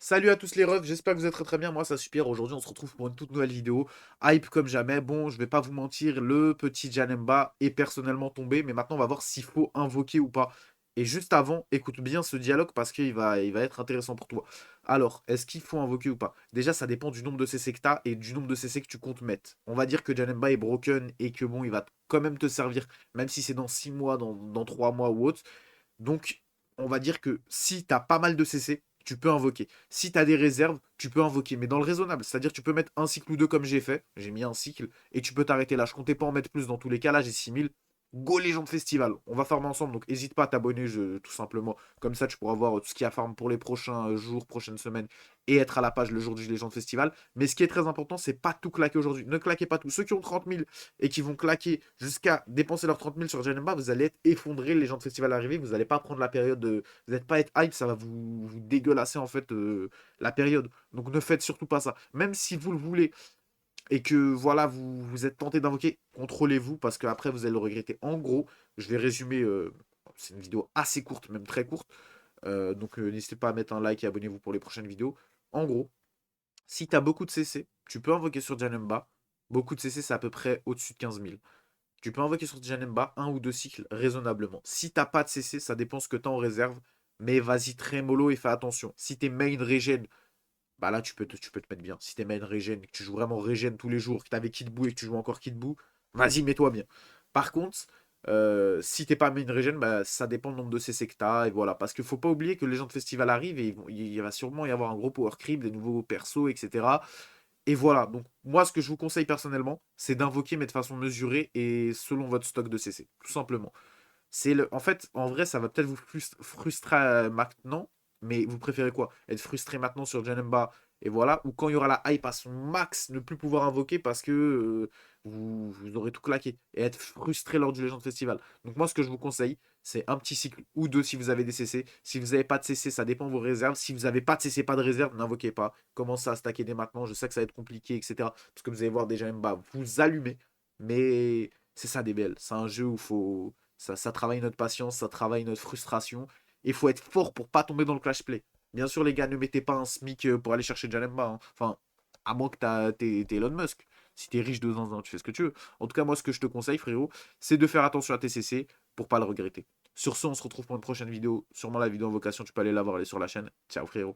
Salut à tous les refs, j'espère que vous êtes très très bien, moi ça super, aujourd'hui on se retrouve pour une toute nouvelle vidéo, hype comme jamais, bon je vais pas vous mentir, le petit Janemba est personnellement tombé, mais maintenant on va voir s'il faut invoquer ou pas. Et juste avant, écoute bien ce dialogue parce qu'il va être intéressant pour toi. Alors, est-ce qu'il faut invoquer ou pas? Déjà ça dépend du nombre de CC que t'as et du nombre de CC que tu comptes mettre. On va dire que Janemba est broken et que bon, il va quand même te servir, même si c'est dans 6 mois, dans 3 mois ou autre. Donc, on va dire que si tu as pas mal de CC, tu peux invoquer. Si tu as des réserves, tu peux invoquer, mais dans le raisonnable. C'est-à-dire tu peux mettre un cycle ou deux comme j'ai fait. J'ai mis un cycle et tu peux t'arrêter là. Je comptais pas en mettre plus dans tous les cas. Là, j'ai 6000. Go Légende Festival. On va farmer ensemble, donc n'hésite pas à t'abonner tout simplement. Comme ça, tu pourras voir tout ce qu'il y a à farm pour les prochains jours, prochaines semaines et être à la page le jour du Légende Festival. Mais ce qui est très important, c'est pas tout claquer aujourd'hui. Ne claquez pas tout. Ceux qui ont 30 000 et qui vont claquer jusqu'à dépenser leurs 30 000 sur Janemba, vous allez être effondré. Les gens de festival arrivés, vous n'allez pas prendre la période de. Vous n'êtes pas être hype, ça va vous dégueulasser en fait la période. Donc ne faites surtout pas ça. Même si vous le voulez et que voilà, vous êtes tenté d'invoquer, contrôlez-vous parce qu'après vous allez le regretter. En gros, je vais résumer. C'est une vidéo assez courte, même très courte. Donc n'hésitez pas à mettre un like et abonnez-vous pour les prochaines vidéos. En gros, si tu as beaucoup de CC, tu peux invoquer sur Janemba. Beaucoup de CC, c'est à peu près au-dessus de 15 000. Tu peux invoquer sur Janemba un ou deux cycles raisonnablement. Si t'as pas de CC, ça dépend ce que t'as en réserve. Mais vas-y très mollo et fais attention. Si t'es main regen, bah là tu peux te mettre bien. Si t'es main regen, que tu joues vraiment regen tous les jours, que t'avais Kid Buu et que tu joues encore Kid Buu, vas-y mets-toi bien. Par contre, si t'es pas main regen, bah, ça dépend du nombre de CC que t'as. Et voilà. Parce qu'il faut pas oublier que les gens de festival arrivent et il va sûrement y avoir un gros power creep, des nouveaux persos, etc. Et voilà, donc moi ce que je vous conseille personnellement, c'est d'invoquer mais de façon mesurée et selon votre stock de CC, tout simplement. En fait, en vrai, ça va peut-être vous frustrer maintenant, mais vous préférez quoi? Être frustré maintenant sur Janemba et voilà, ou quand il y aura la hype à son max, ne plus pouvoir invoquer parce que vous aurez tout claqué et être frustré lors du Legend Festival. Donc moi, ce que je vous conseille, c'est un petit cycle ou deux si vous avez des CC. Si vous n'avez pas de CC, ça dépend de vos réserves. Si vous n'avez pas de CC, pas de réserve, n'invoquez pas. Commencez à stacker dès maintenant. Je sais que ça va être compliqué, etc. Parce que vous allez voir déjà Mba vous allumer. Mais c'est ça DBL. C'est un jeu où ça travaille notre patience, ça travaille notre frustration. Et il faut être fort pour pas tomber dans le clash play. Bien sûr, les gars, ne mettez pas un SMIC pour aller chercher Jalemba, hein. Enfin, à moins que t'es Elon Musk. Si t'es riche de zinzin, tu fais ce que tu veux. En tout cas, moi, ce que je te conseille, frérot, c'est de faire attention à tes CC pour pas le regretter. Sur ce, on se retrouve pour une prochaine vidéo. Sûrement la vidéo en vocation, tu peux aller la voir, elle est sur la chaîne. Ciao, frérot.